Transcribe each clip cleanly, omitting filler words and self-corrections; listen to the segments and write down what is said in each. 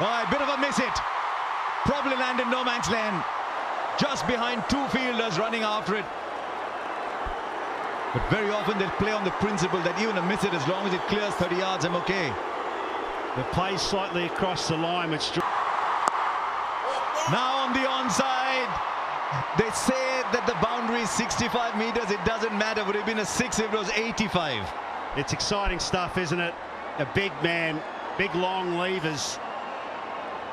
Oh, a bit of a miss hit. Probably landed no man's land. Just behind two fielders running after it. But very often they'll play on the principle that even a miss it, as long as it clears 30 yards, I'm okay. The play slightly across the line. Which now on the onside. They say that the boundary is 65 meters. It doesn't matter. Would it have been a 6 if it was 85? It's exciting stuff, isn't it? A big man, big long levers.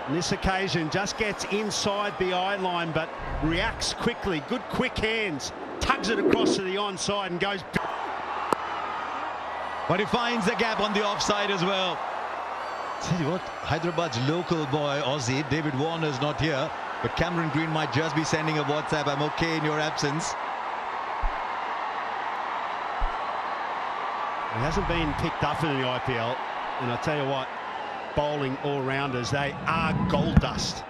On this occasion, just gets inside the eye line, but reacts quickly. Good quick hands. Tugs it across to the onside and goes. But he finds the gap on the offside as well. Tell you what, Hyderabad's local boy, Aussie, David Warner's not here. But Cameron Green might just be sending a WhatsApp, I'm okay in your absence. He hasn't been picked up in the IPL. And I tell you what, bowling all-rounders, they are gold dust.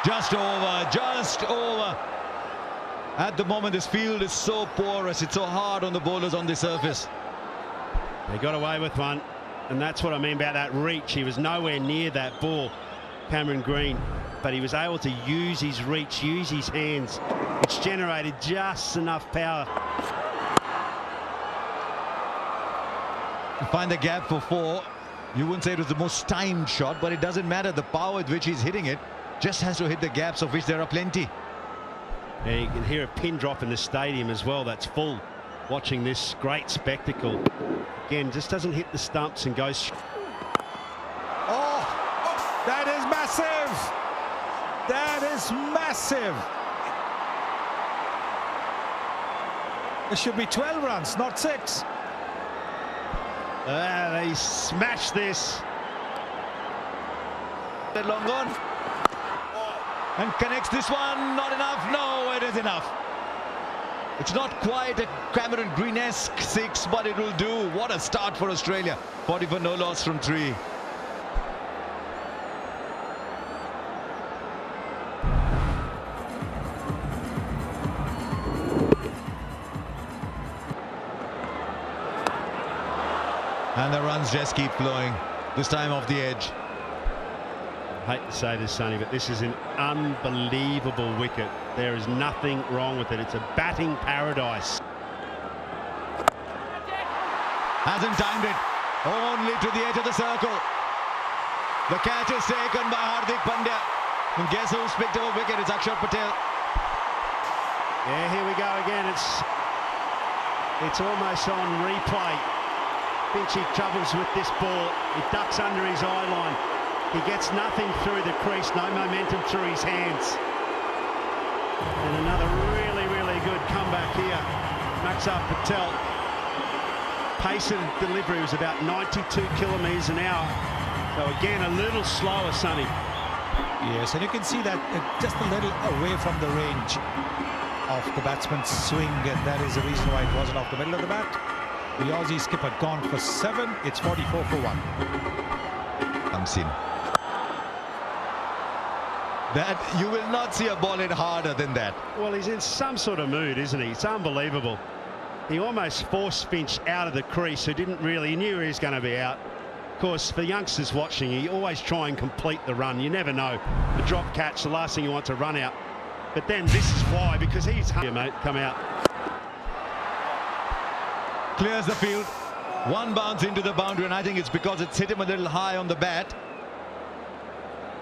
Just over, just over. At the moment, this field is so porous. It's so hard on the bowlers on the surface. They got away with one. And that's what I mean about that reach. He was nowhere near that ball, Cameron Green. But he was able to use his reach, use his hands, which generated just enough power. Find the gap for 4. You wouldn't say it was the most timed shot, but it doesn't matter. The power with which he's hitting it just has to hit the gaps, of which there are plenty. Yeah, you can hear a pin drop in the stadium as well. That's full. Watching this great spectacle. Again, just doesn't hit the stumps and goes. Oh, that is massive. That is massive. It should be 12 runs, not 6. They smashed this. That long gone. And connects this one. Not enough. No, it is enough. It's not quite a Cameron Green-esque 6, but it will do. What a start for Australia. 40 for no loss from 3. And the runs just keep flowing. This time off the edge. I hate to say this, Sonny, but this is an unbelievable wicket. There is nothing wrong with it. It's a batting paradise. Hasn't timed it. Only to the edge of the circle. The catch is taken by Hardik Pandya. And guess who's picked up a wicket? It's Akshar Patel. Yeah, here we go again. It's almost on replay. Finchie troubles with this ball. He ducks under his eye line. He gets nothing through the crease, no momentum through his hands. And another really, really good comeback here. Akshar Patel. Pace of delivery was about 92 kilometres an hour. So again, a little slower, Sonny. Yes, and you can see that just a little away from the range of the batsman's swing, and that is the reason why it wasn't off the middle of the bat. The Aussie skipper gone for 7. It's 44 for 1. Comes in. That you will not see a ball hit harder than that. Well, he's in some sort of mood, isn't he? It's unbelievable. He almost forced Finch out of the crease, who didn't really, he knew he was going to be out. Of course, for youngsters watching, you always try and complete the run. You never know. The drop catch, the last thing you want to run out. But then this is why, because he's here, mate, come out. Clears the field. One bounce into the boundary, and I think it's because it's hit him a little high on the bat.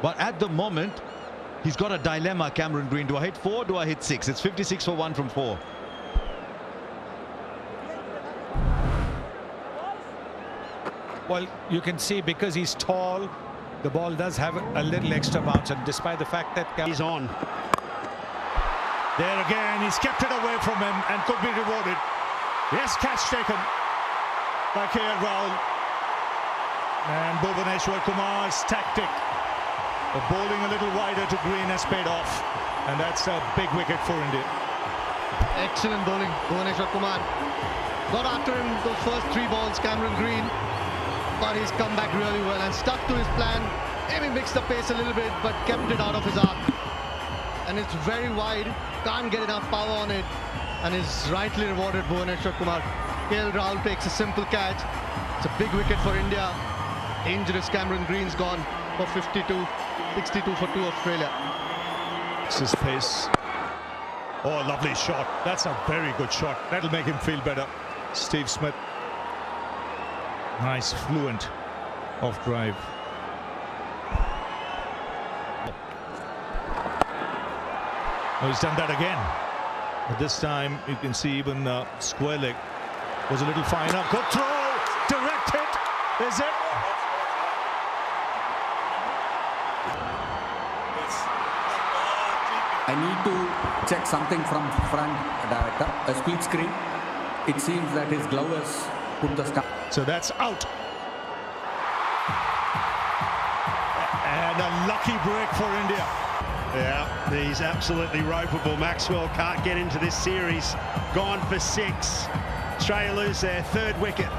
But at the moment, he's got a dilemma, Cameron Green. Do I hit 4? Do I hit 6? It's 56 for 1 from 4. Well, you can see because he's tall, the ball does have a little extra bounce, and despite the fact that He's on. there again, he's kept it away from him and could be rewarded. Yes, catch taken by KL Rahul. And Bhuvaneshwar Kumar's tactic of bowling a little wider to Green has paid off, and that's a big wicket for India. Excellent bowling, Bhuvaneshwar Kumar. Got after him those first 3 balls, Cameron Green, but he's come back really well and stuck to his plan. Maybe mixed the pace a little bit, but kept it out of his arc. And it's very wide, can't get enough power on it, and is rightly rewarded, Bhuvaneshwar Kumar. KL Rahul takes a simple catch. It's a big wicket for India. dangerous Cameron Green's gone for 52, 62 for 2 Australia. It's his pace. Oh, lovely shot. That's a very good shot. That'll make him feel better. Steve Smith. Nice, fluent off drive. Oh, he's done that again. But this time you can see even square leg was a little finer. Good throw, direct hit. Is it? I need to check something from front, director. A split screen. It seems that his glove has put the stump. So that's out. And a lucky break for India. Yeah, he's absolutely ropeable. Maxwell can't get into this series. Gone for 6. Australia lose their 3rd wicket.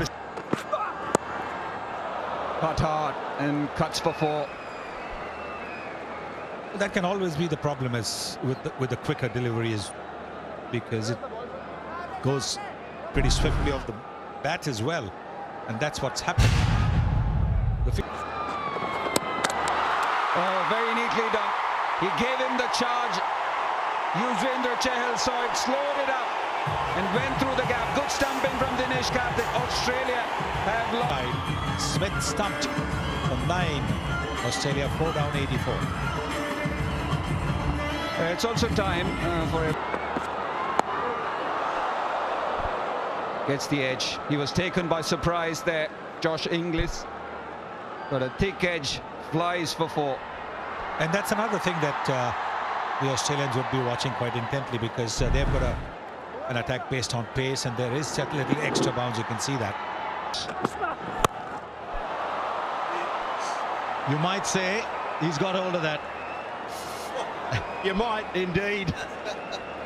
Cut hard and cuts for 4. That can always be the problem is with the quicker deliveries, because it goes pretty swiftly off the bat as well, and that's what's happened. Oh, very neatly done. He gave him the charge. Yuzvendra Chahal saw it, slowed it up and went through the gap. Good stumping from Dinesh Karthik. Australia have lost. Smith stumped for 9. Australia 4 down 84. It's also time for a... Gets the edge. He was taken by surprise there, Josh Inglis. But a thick edge, flies for 4. And that's another thing that the Australians would be watching quite intently, because they've got an attack based on pace, and there is that little extra bounce. You can see that. You might say he's got hold of that. You might indeed.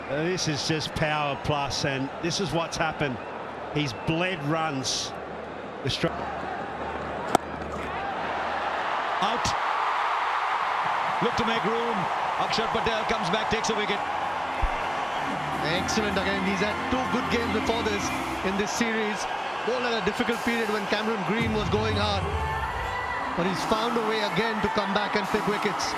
This is just power plus, and this is what's happened. He's bled runs. Out. Look to make room. Akshar Patel comes back, takes a wicket. Excellent again. He's had 2 good games before this in this series. Bowled at a difficult period when Cameron Green was going hard, but he's found a way again to come back and pick wickets.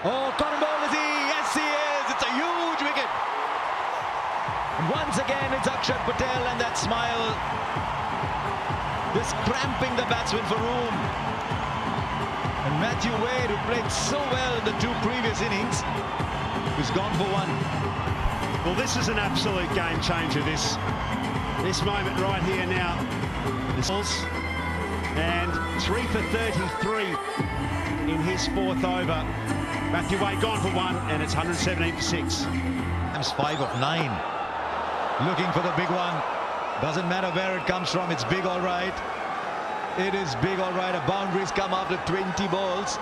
Oh, cotton ball is he? Yes, he is. It's a huge wicket. And once again, it's Akshar Patel and that smile. Just cramping the batsman for room. And Matthew Wade, who played so well in the 2 previous innings, who's gone for 1. Well, this is an absolute game changer. This moment right here now. And 3 for 33 in his 4th over. Matthew Wade gone for 1, and it's 117 for 6. That's 5 of 9. Looking for the big one. Doesn't matter where it comes from, it's big all right. It is big all right. A boundary's come after 20 balls.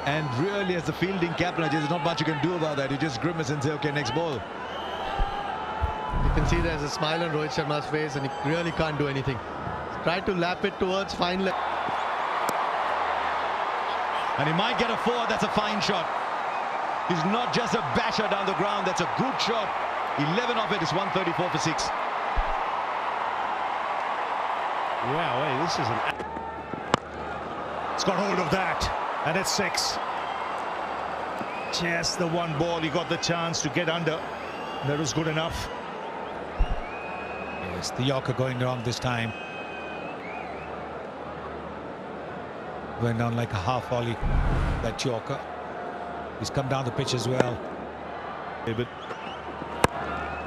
And really, as the fielding captain, there's not much you can do about that. You just grimace and say, okay, next ball. You can see there's a smile on Rohit Sharma's face, and he really can't do anything. Try to lap it towards fine leg. And he might get a 4. That's a fine shot. He's not just a basher down the ground. That's a good shot. 11 of it is 134 for 6. Wow, hey, this is an... It's got hold of that, and it's 6. Just the 1 ball, he got the chance to get under. That was good enough. Yes, the Yorker going wrong this time. Went down like a half volley, that Yorker. He's come down the pitch as well. David.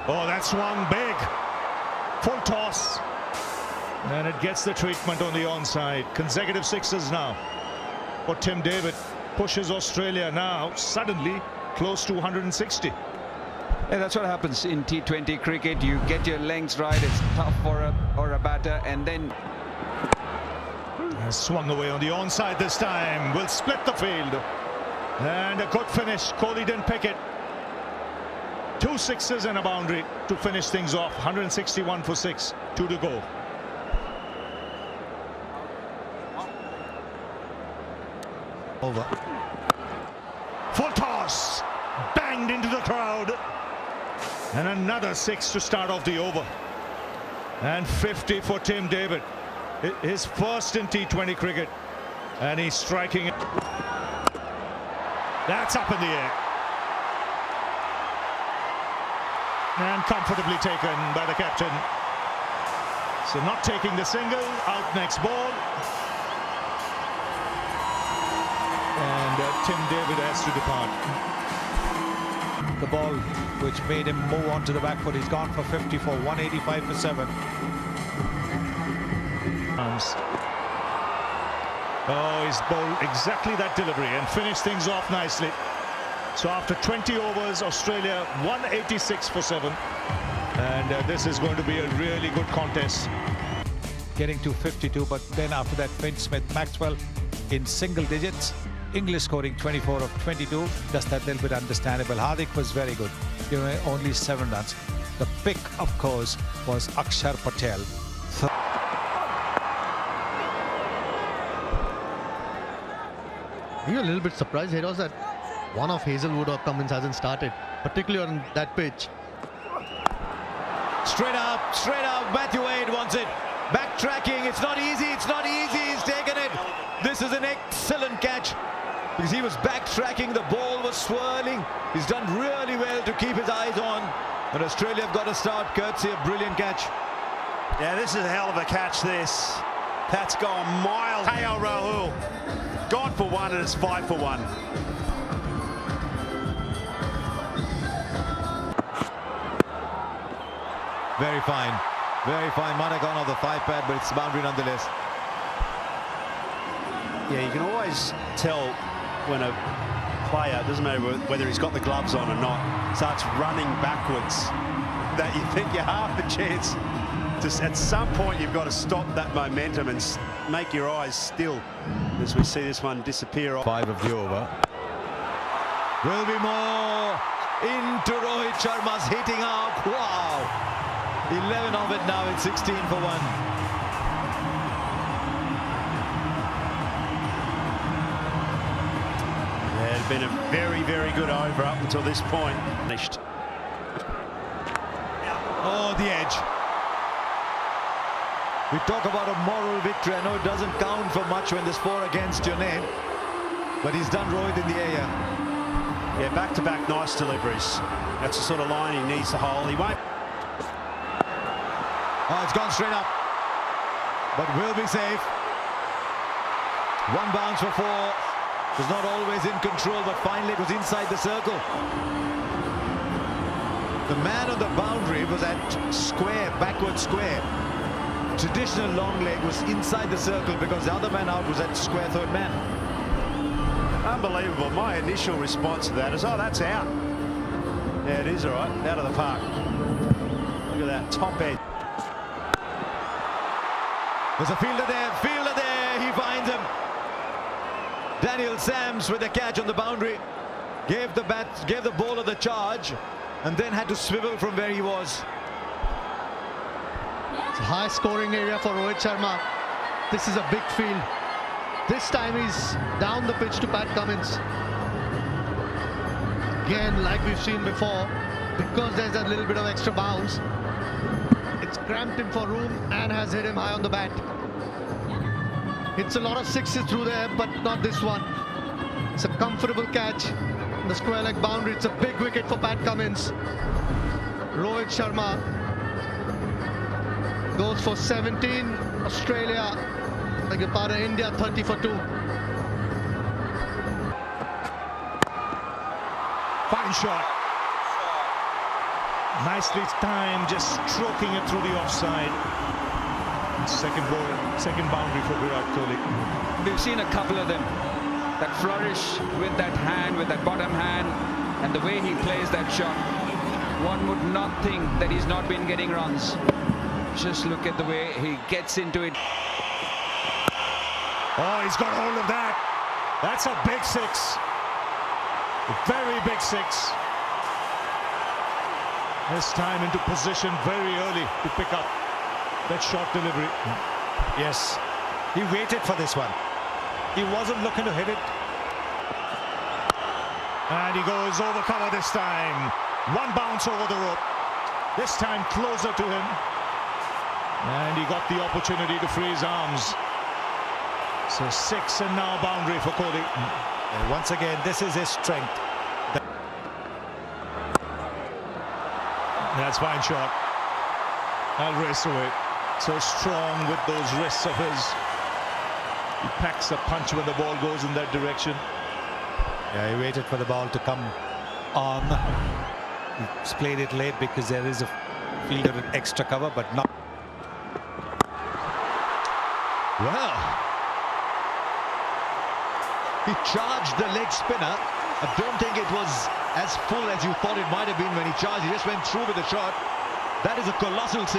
Oh, that swung big. Full toss. And it gets the treatment on the onside. Consecutive 6s now for Tim David. Pushes Australia now suddenly close to 160. Yeah, that's what happens in T20 cricket. You get your lengths right, it's tough for a batter, and then Swung away on the onside this time. Will split the field. And a good finish. Kohli didn't pick it. 2 6s and a boundary to finish things off. 161 for 6. 2 to go. Over. Full toss. Banged into the crowd. And another 6 to start off the over. And 50 for Tim David. His first in T20 cricket, and he's striking it. That's up in the air. And comfortably taken by the captain. So not taking the single, out next ball. And Tim David has to depart. The ball which made him move on to the back foot. He's gone for 54, 185 for 7. Oh, he's bowled exactly that delivery and finished things off nicely. So after 20 overs, Australia 186 for 7. And this is going to be a really good contest. Getting to 52, but then after that, Finn Smith, Maxwell in single digits. English scoring 24 of 22. Just that little bit understandable. Hardik was very good. They were only 7 runs. The pick, of course, was Akshar Patel. We were a little bit surprised, Heroes, that one of Hazelwood or Cummins hasn't started, particularly on that pitch. Straight up, Matthew Wade wants it. Backtracking, it's not easy, he's taken it. This is an excellent catch because he was backtracking, the ball was swirling. He's done really well to keep his eyes on. And Australia have got a start courtesy of brilliant catch. Yeah, this is a hell of a catch, this. That's gone miles. KL Rahul, gone for 1 and it's 5 for 1. Very fine. Might have gone off the 5 pad, but it's boundary nonetheless. Yeah, you can always tell when a player, doesn't matter whether he's got the gloves on or not, starts running backwards, that you think you have the chance. Just at some point, you've got to stop that momentum and make your eyes still as we see this one disappear. 5 of the over. Will be more into Rohit Sharma's hitting arc. Wow. 11 of it now, it's 16 for 1. Yeah, it's been a very, very good over up until this point. Oh, the edge. We talk about a moral victory. I know it doesn't count for much when there's 4 against your name, but he's done Rohit in the air. Yeah, back-to-back nice deliveries. That's the sort of line he needs to hold. He won't. Oh, it's gone straight up, but will be safe. 1 bounce for 4. Was not always in control, but finally it was inside the circle. The man on the boundary was at square, backward square. Traditional long leg was inside the circle because the other man out was at square third man. Unbelievable. My initial response to that is, oh, that's out. Yeah, it is all right. Out of the park. Look at that top edge. There's a fielder there, he finds him. Daniel Sams with a catch on the boundary. Gave the bowler the charge and then had to swivel from where he was. It's a high scoring area for Rohit Sharma. This is a big field. This time he's down the pitch to Pat Cummins. Again, like we've seen before, because there's a little bit of extra bounce, it's cramped him for room and has hit him high on the bat. Hits a lot of 6s through there, but not this one. It's a comfortable catch. The square leg boundary. It's a big wicket for Pat Cummins. Rohit Sharma goes for 17. Australia, like a part of India, 30 for 2. Fine shot. Nicely timed, just stroking it through the offside. Second boundary for Virat Kohli. We've seen a couple of them that flourish with that hand, with that bottom hand, and the way he plays that shot. One would not think that he's not been getting runs. Just look at the way he gets into it. Oh, he's got hold of that. That's a big 6. A very big 6. This time into position very early to pick up that short delivery. Yes, he waited for this one. He wasn't looking to hit it. And he goes over cover this time. 1 bounce over the rope. This time closer to him. And he got the opportunity to free his arms. So 6 and now boundary for Kohli. And once again, this is his strength. That's fine shot. I'll race away. So strong with those wrists of his. He packs a punch when the ball goes in that direction. Yeah, he waited for the ball to come on. He's played it late because there is a fielder with extra cover, but not. Well, he charged the leg spinner. I don't think it was as full as you thought it might have been when he charged. He just went through with the shot. That is a colossal 6.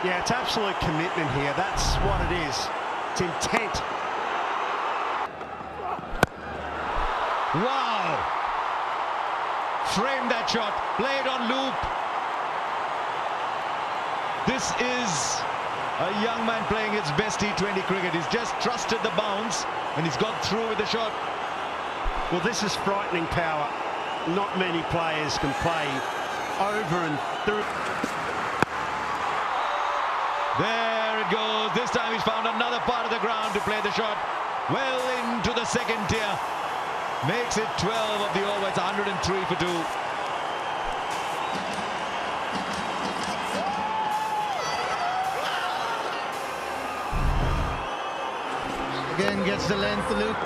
Yeah, it's absolute commitment here. That's what it is. It's intent. Wow! Framed that shot. Played on loop. This is a young man playing his best T20 cricket. He's just trusted the bounce and he's got through with the shot. Well, this is frightening power. Not many players can play over and through. There it goes. This time he's found another part of the ground to play the shot. Well into the second tier. Makes it 12 of the over. It's 103 for 2. Again gets the length, Luke.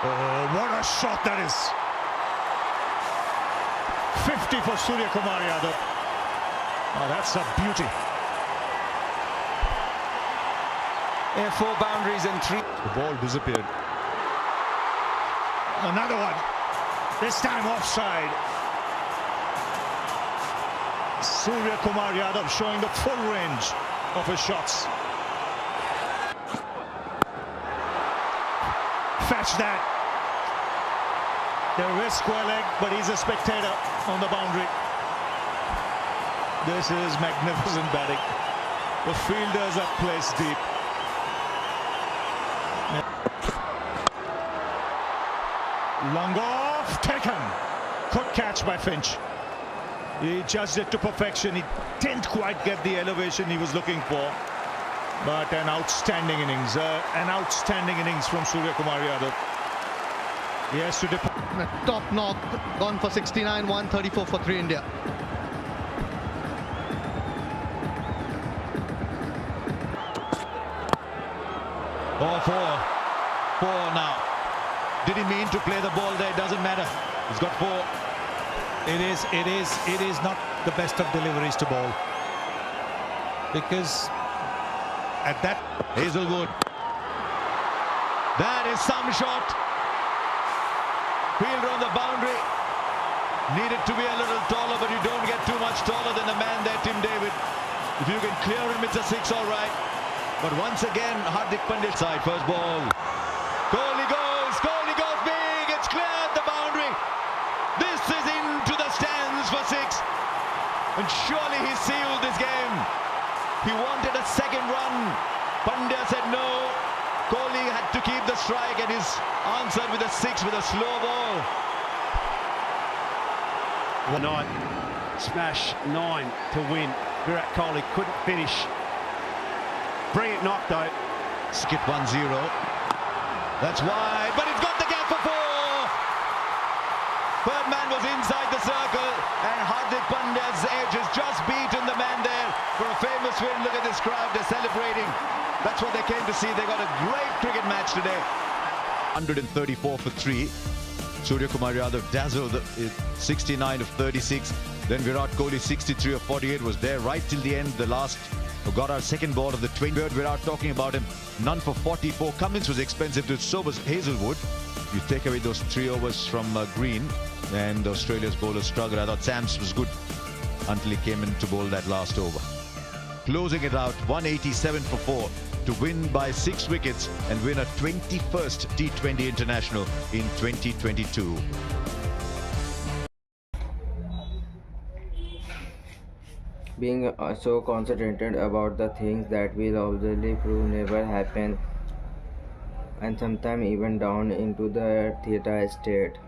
Oh, what a shot that is. 50 for Surya Kumar Yadav. Oh, that's a beauty. 4 boundaries and 3. The ball disappeared. Another one. This time offside. Surya Kumar Yadav showing the full range of his shots. Fetch that. The wrist square leg, but he's a spectator on the boundary. This is magnificent batting. The fielders are placed deep. Long off, taken. Good catch by Finch. He judged it to perfection. He didn't quite get the elevation he was looking for. But an outstanding innings. From Surya Kumar Yadav. He has to Top knock, gone for 69, 134 for 3 India. Oh, 4 now. Did he mean to play the ball there? It doesn't matter. He's got 4. It is not the best of deliveries to ball. Because at that Hazelwood. That is some shot. Fielder on the boundary. Needed to be a little taller, but you don't get too much taller than the man there, Tim David. If you can clear him, it's a 6, all right. But once again, Hardik Pandya side, first ball. Kohli goes big, it's cleared the boundary. This is into the stands for 6. And surely he sealed this game. He wanted a second run. Pandya said no. Kohli had to keep the strike and he's answered with a 6 with a slow ball. Night, smash 9 to win. Virat Kohli couldn't finish. Brilliant knock though. Skip 1-0. That's wide, but it's got the gap for 4. Birdman was inside the circle and Hardik Pandya's edge has just beaten the man there for a famous win. Look at this crowd, they're celebrating. That's what they came to see. They got a great cricket match today. 134 for 3. Surya Kumar Yadav dazzled 69 of 36. Then Virat Kohli 63 of 48 was there right till the end. The last got our second ball of the 20. Virat talking about him. None for 44. Cummins was expensive too. So was Hazelwood. You take away those 3 overs from Green and Australia's bowlers struggled. I thought Sams was good until he came in to bowl that last over. Closing it out 187 for 4 to win by 6 wickets and win a 21st T20 international in 2022. Being so concentrated about the things that will obviously prove never happen, and sometimes even down into the theta state.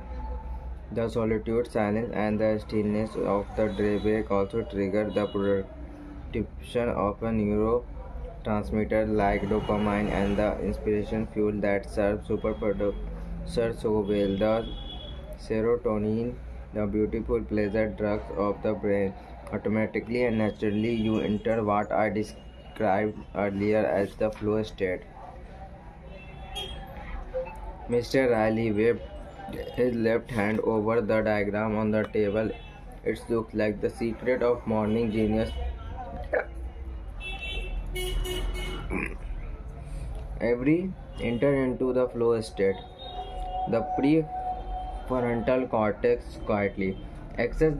The solitude, silence, and the stillness of the daybreak also trigger the production of a neurotransmitter like dopamine and the inspiration fuel that serves superproducers so well. The serotonin, the beautiful pleasure drugs of the brain, automatically and naturally you enter what I described earlier as the flow state. Mr. Riley waved his left hand over the diagram on the table. It looks like the secret of morning genius. Every enter into the flow state. The prefrontal cortex quietly access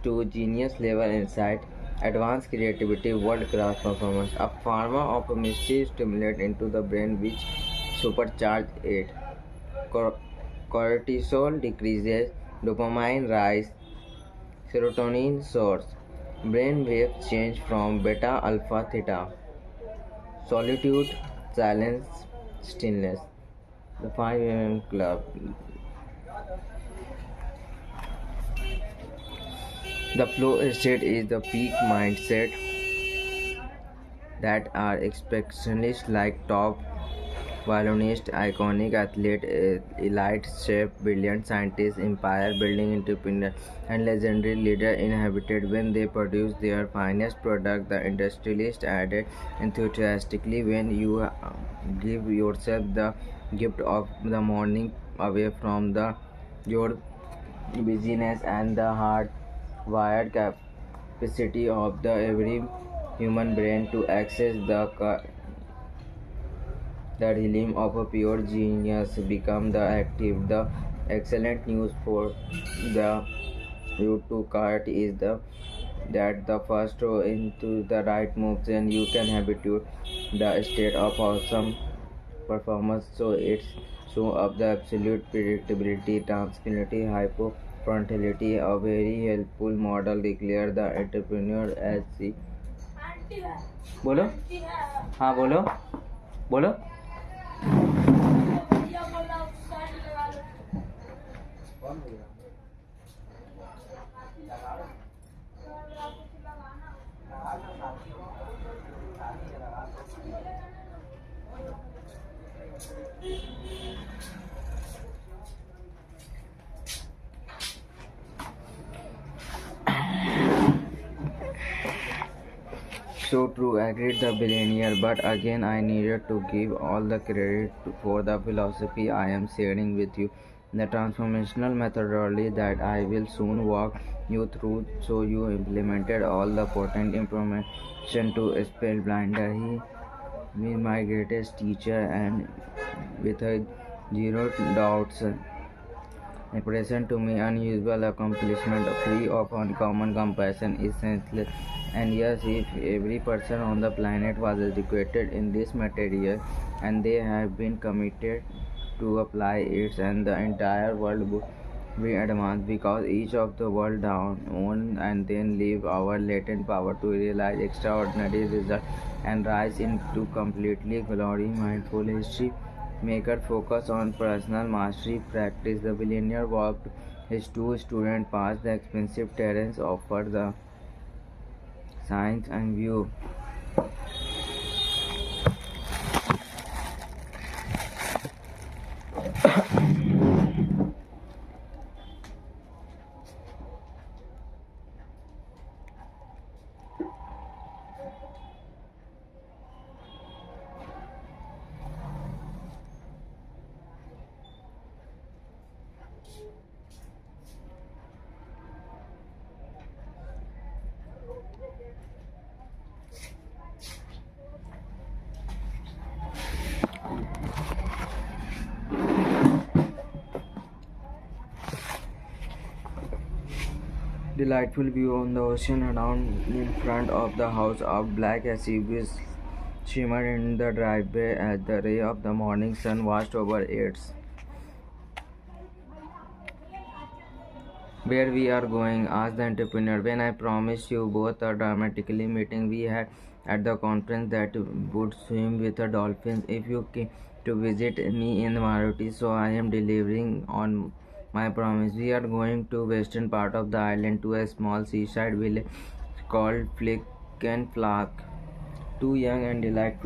to genius level insight, advanced creativity, world class performance. A pharma of mystery stimulate into the brain which supercharge it. Cortisol decreases, dopamine rise, serotonin soars. Brain waves change from beta alpha theta. Solitude, silence, stillness. The 5 a.m. club. The flow state is the peak mindset that are expressionist like top violinist, iconic athlete, elite chef, brilliant scientist, empire building entrepreneur, and legendary leader inhabited when they produce their finest product. The industrialist added enthusiastically, when you give yourself the gift of the morning away from your busyness and the hard-wired capacity of the every human brain to access the realm of a pure genius become the active. The excellent news for the route to cart is that the first row into the right moves and you can habituate the state of awesome performance so it's show up the absolute predictability, transparency, hypofrontality, a very helpful model declare the entrepreneur as the बोलो हाँ बोलो बोलो So true, agreed the billionaire, but again I needed to give all the credit for the philosophy I am sharing with you. The transformational methodology that I will soon walk you through so you implemented all the potent information to spellbinder. He is my greatest teacher and with a zero doubts a present to me unusual accomplishment free of uncommon compassion is senseless. And yes, if every person on the planet was educated in this material and they have been committed to apply it and the entire world would be advanced because each of the world down on and then leave our latent power to realize extraordinary results and rise into completely glory mindful history maker focus on personal mastery practice. The billionaire walked his two students past the expensive terrains offered the science and view. Delightful view on the ocean around in front of the house of black SUVs shimmered in the driveway as the ray of the morning sun washed over it. Where we are going? Asked the entrepreneur. When I promised you both a dramatically meeting we had at the conference that would swim with the dolphins if you came to visit me in Maruti, so I am delivering on My promise. We are going to western part of the island to a small seaside village called Flick and Flack. Two young and delightful